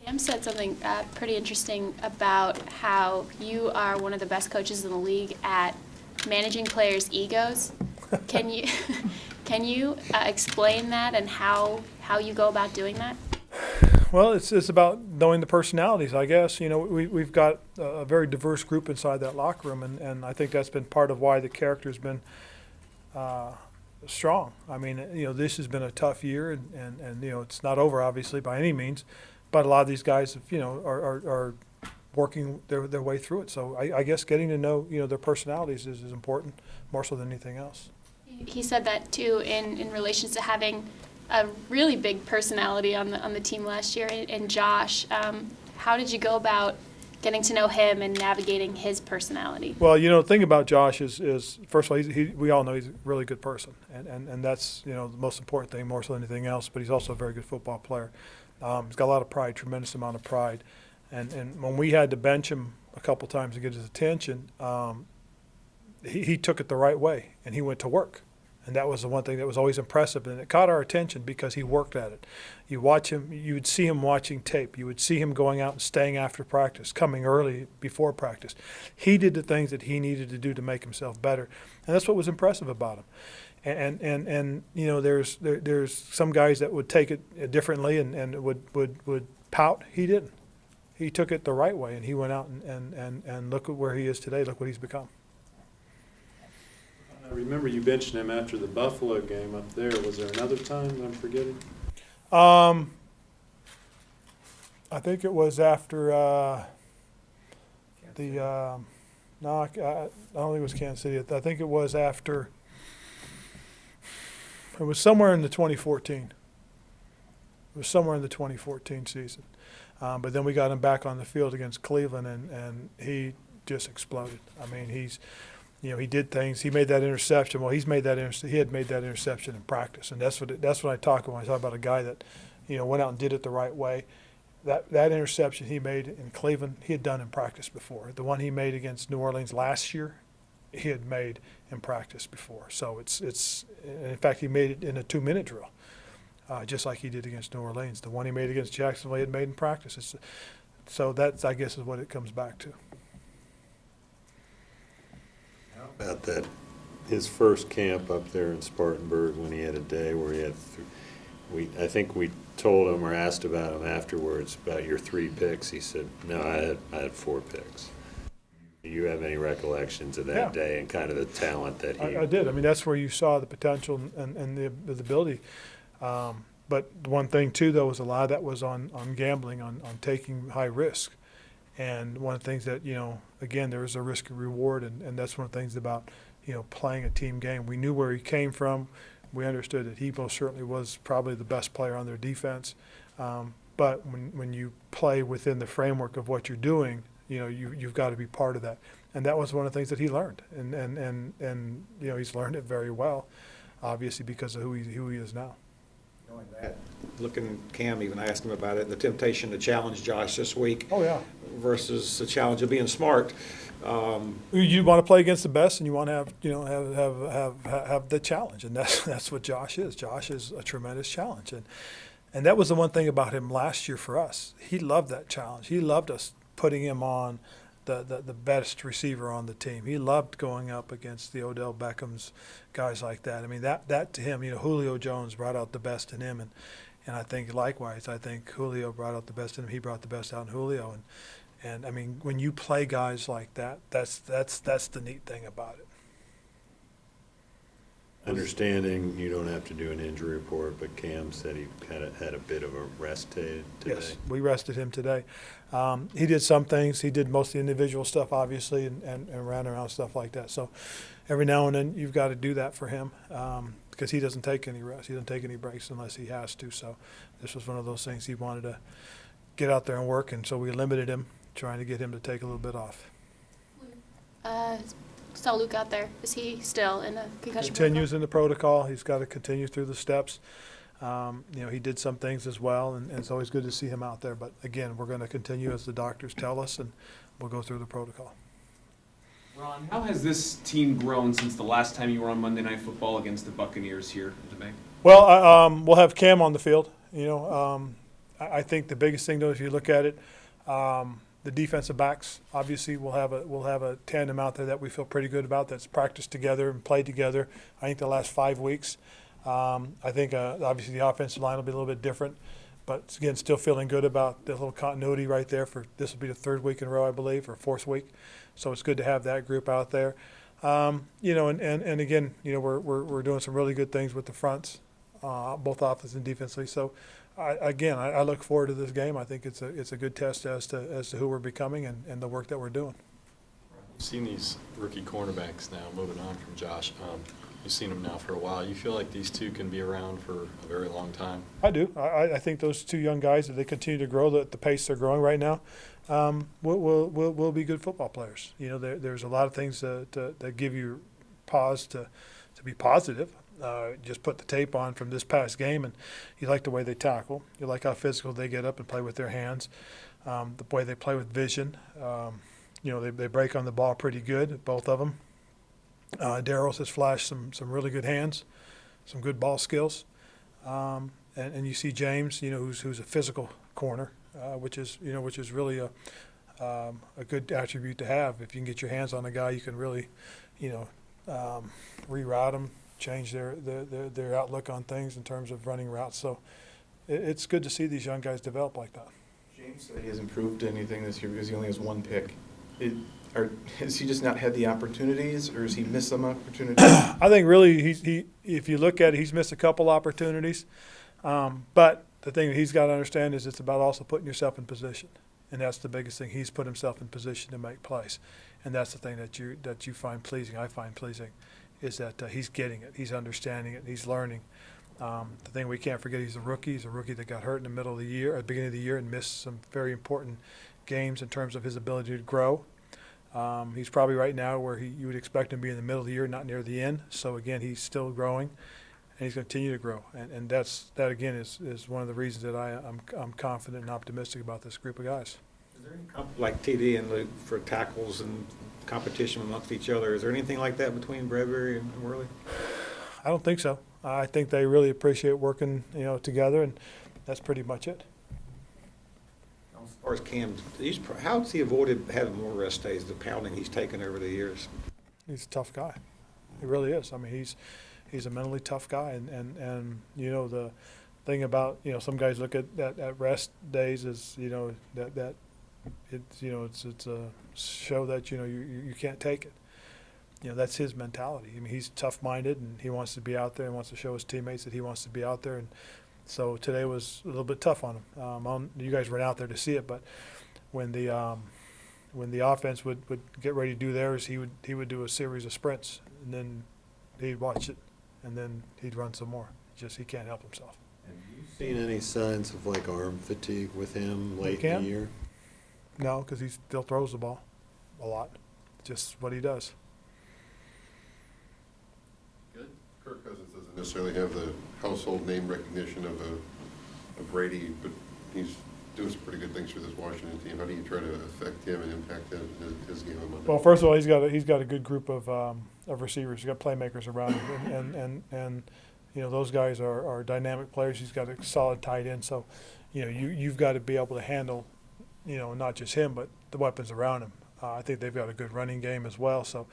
Cam said something pretty interesting about how you are one of the best coaches in the league at managing players' egos. Can you can you explain that and how you go about doing that? Well, it's about knowing the personalities, I guess. You know, we've got a very diverse group inside that locker room, and I think that's been part of why the character's been strong. I mean, you know, this has been a tough year, and you know, it's not over, obviously, by any means. But a lot of these guys, you know, are working their way through it. So I guess getting to know, you know, their personalities is important, more so than anything else. He said that too in relation to having a really big personality on the team last year. And Josh, how did you go about getting to know him and navigating his personality? Well, you know, the thing about Josh is first of all, we all know he's a really good person, and that's, you know, the most important thing, more so than anything else. But he's also a very good football player. He's got a lot of pride, tremendous amount of pride. And when we had to bench him a couple times to get his attention, he took it the right way, and he went to work. And that was the one thing that was always impressive, and it caught our attention because he worked at it. You watch him, you would see him watching tape. You would see him going out and staying after practice, coming early before practice. He did the things that he needed to do to make himself better, and that's what was impressive about him. And you know, there's some guys that would take it differently and would pout. He didn't. He took it the right way, and he went out and look at where he is today. Look what he's become. I remember you benching him after the Buffalo game up there. Was there another time that I'm forgetting? I think it was after no, I don't think it was Kansas City. I think it was after. It was somewhere in the 2014. It was somewhere in the 2014 season. But then we got him back on the field against Cleveland, and he just exploded. I mean, you know, he did things. He made that interception. Well, he had made that interception in practice, and that's what I talk when I talk about a guy that, you know, went out and did it the right way. That interception he made in Cleveland, he had done in practice before. The one he made against New Orleans last year, he had made in practice before. So it's in fact, he made it in a 2-minute drill, just like he did against New Orleans. The one he made against Jacksonville, he had made in practice. So that's, I guess, is what it comes back to. About that, his first camp up there in Spartanburg when he had a day where he had I think we told him or asked about him afterwards about your 3 picks. He said, no, I had 4 picks. Do you have any recollections of that day and kind of the talent that he... I did. I mean, that's where you saw the potential and the ability. But one thing, too, though, was a lot of that was on gambling, on taking high risk. And one of the things that, you know, again, there is a risk and reward, and that's one of the things about, you know, playing a team game. We knew where he came from. We understood that he most certainly was probably the best player on their defense. But when you play within the framework of what you're doing, you know, you've got to be part of that. And that was one of the things that he learned. And you know, he's learned it very well, obviously, because of who he is now. Knowing that, looking at Cam, even asked him about it, and the temptation to challenge Josh this week. Oh, yeah. Versus the challenge of being smart. You want to play against the best, and you want to have, you know, have the challenge, and that's what Josh is. Josh is a tremendous challenge, and that was the one thing about him last year for us. He loved that challenge. He loved us putting him on the best receiver on the team. He loved going up against the Odell Beckhams, guys like that. I mean, that to him, you know, Julio Jones brought out the best in him, and I think likewise, I think Julio brought out the best in him. He brought the best out in Julio, and I mean, when you play guys like that, that's the neat thing about it. Understanding you don't have to do an injury report, but Cam said he had a bit of a rest day today. Yes, we rested him today. He did some things. He did most of the individual stuff, obviously, and ran around, stuff like that. So every now and then you've got to do that for him because he doesn't take any rest. He doesn't take any breaks unless he has to. So this was one of those things he wanted to get out there and work, and so we limited him, trying to get him to take a little bit off. Saw Luke out there. Is he still in a concussion Continues in the protocol. He's got to continue through the steps. You know, he did some things as well, and it's always good to see him out there. But, again, we're going to continue as the doctors tell us, and we'll go through the protocol. Ron, how has this team grown since the last time you were on Monday Night Football against the Buccaneers here in the Bank? Well, we'll have Cam on the field. You know, I think the biggest thing, though, if you look at it, the defensive backs, obviously, we'll have a tandem out there that we feel pretty good about, that's practiced together and played together, I think, the last 5 weeks. I think, obviously, the offensive line will be a little bit different. But, again, still feeling good about the little continuity right there. This will be the 3rd week in a row, I believe, or 4th week. So it's good to have that group out there. You know, and again, you know, we're doing some really good things with the fronts, both offense and defensively. So, I look forward to this game. I think it's a good test as to who we're becoming and the work that we're doing. You've seen these rookie cornerbacks now moving on from Josh. You've seen them now for a while. You feel like these two can be around for a very long time? I do. I think those two young guys, if they continue to grow at the pace they're growing right now, will be good football players. You know, there's a lot of things that give you pause to be positive. Just put the tape on from this past game, and you like the way they tackle. You like how physical they get up and play with their hands, the way they play with vision. You know, they break on the ball pretty good, both of them. Darryl's has flashed some really good hands, some good ball skills. And you see James, you know, who's a physical corner, which is really a good attribute to have. If you can get your hands on a guy, you can really, you know, reroute them, change their outlook on things in terms of running routes. So it's good to see these young guys develop like that. James said he hasn't proved anything this year because he only has 1 pick. Has he just not had the opportunities, or has he missed some opportunities? I think really he if you look at it, he's missed a couple opportunities. But the thing that he's got to understand is it's about also putting yourself in position. And that's the biggest thing. He's put himself in position to make plays. And that's the thing that you find pleasing, I find pleasing, is that he's getting it. He's understanding it. He's learning. The thing we can't forget, he's a rookie. He's a rookie that got hurt in the middle of the year, at the beginning of the year, and missed some very important games in terms of his ability to grow. He's probably right now where you would expect him to be in the middle of the year, not near the end. So, again, he's still growing, and he's going to continue to grow. And that, again, is one of the reasons that I'm confident and optimistic about this group of guys. Is there any like TD and Luke for tackles and competition amongst each other? Is there anything like that between Bradbury and Worley? I don't think so. I think they really appreciate working, you know, together, and that's pretty much it. As far as Cam, how has he avoided having more rest days, the pounding he's taken over the years? He's a tough guy. He really is. I mean, he's a mentally tough guy, and you know, the thing about, you know, some guys look at rest days as, you know, that it's, you know, it's a show that, you know, you can't take it. You know, that's his mentality. I mean, he's tough-minded, and he wants to be out there and wants to show his teammates that he wants to be out there. And so today was a little bit tough on him. You guys weren't out there to see it, but when the offense would get ready to do theirs, he would do a series of sprints, and then he'd watch it, and then he'd run some more. He can't help himself. Have you seen any signs of like arm fatigue with him late in Cam? the year? No, because he still throws the ball a lot. Just what he does. Kirk Cousins doesn't necessarily have the household name recognition of Brady, but he's doing some pretty good things for this Washington team. How do you try to affect him and impact his game on Monday? Well, first of all, he's got a good group of receivers. He's got playmakers around him, and you know, those guys are dynamic players. He's got a solid tight end, so you know, you've got to be able to handle, you know, not just him but the weapons around him. I think they've got a good running game as well. So,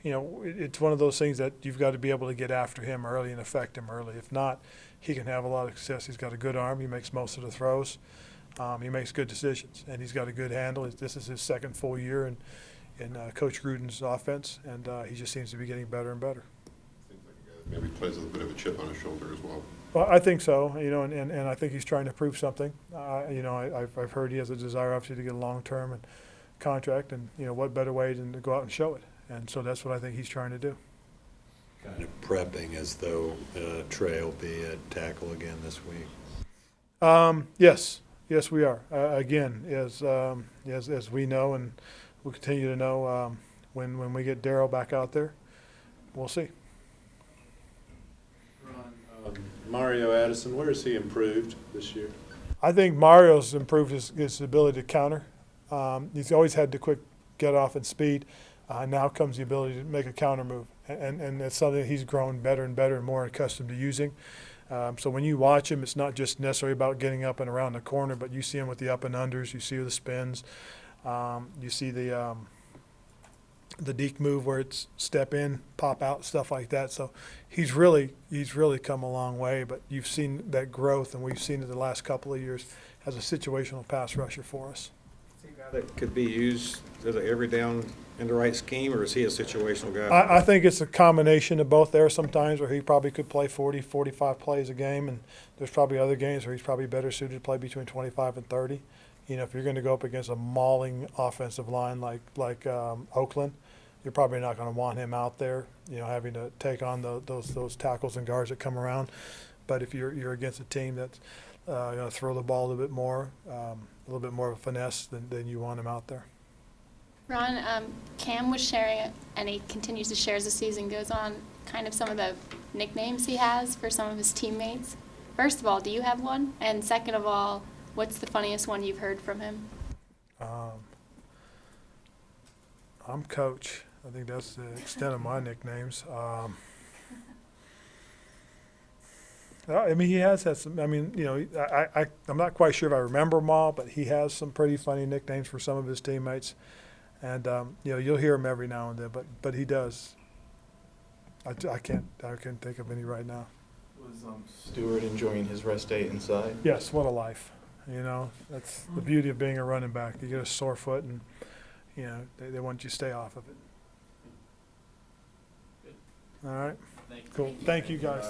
you know, it's one of those things that you've got to be able to get after him early and affect him early. If not, he can have a lot of success. He's got a good arm. He makes most of the throws. He makes good decisions, and he's got a good handle. This is his second full year in Coach Gruden's offense, and he just seems to be getting better and better. Seems like a guy that maybe plays with a bit of a chip on his shoulder as well. Well, I think so, you know, and I think he's trying to prove something. You know, I've heard he has a desire, obviously, to get a long-term contract, and, you know, what better way than to go out and show it. And so that's what I think he's trying to do. Kind of prepping as though Trey will be at tackle again this week. Yes, we are. Again, as we know, and we'll continue to know, when we get Darryl back out there, we'll see. Mario Addison, where has he improved this year? I think Mario's improved his ability to counter. He's always had the quick get off and speed. Now comes the ability to make a counter move, and that's something he's grown better and better and more accustomed to using. So when you watch him, it's not just necessarily about getting up and around the corner, but you see him with the up and unders, you see the spins, you see the deke move where it's step in, pop out, stuff like that. So he's really come a long way, but you've seen that growth, and we've seen it the last couple of years as a situational pass rusher for us. Is he a guy that could be used as an every down in the right scheme, or is he a situational guy? I think it's a combination of both there sometimes where he probably could play 40, 45 plays a game, and there's probably other games where he's probably better suited to play between 25 and 30. You know, if you're going to go up against a mauling offensive line like Oakland, you're probably not going to want him out there, you know, having to take on those tackles and guards that come around. But if you're against a team that's going to throw the ball a little bit more of a finesse, then you want him out there. Ron, Cam was sharing, and he continues to share as the season goes on, kind of some of the nicknames he has for some of his teammates. First of all, do you have one? And second of all, what's the funniest one you've heard from him? I'm Coach. I think that's the extent of my nicknames. I mean, he has had some. I mean, you know, I'm not quite sure if I remember them all, but he has some pretty funny nicknames for some of his teammates, and you know, you'll hear him every now and then. But he does. I can't think of any right now. Was Stewart enjoying his rest day inside? Yes, what a life. You know, that's the beauty of being a running back. You get a sore foot, and you know they want you to stay off of it. All right. Cool. Thank you, guys.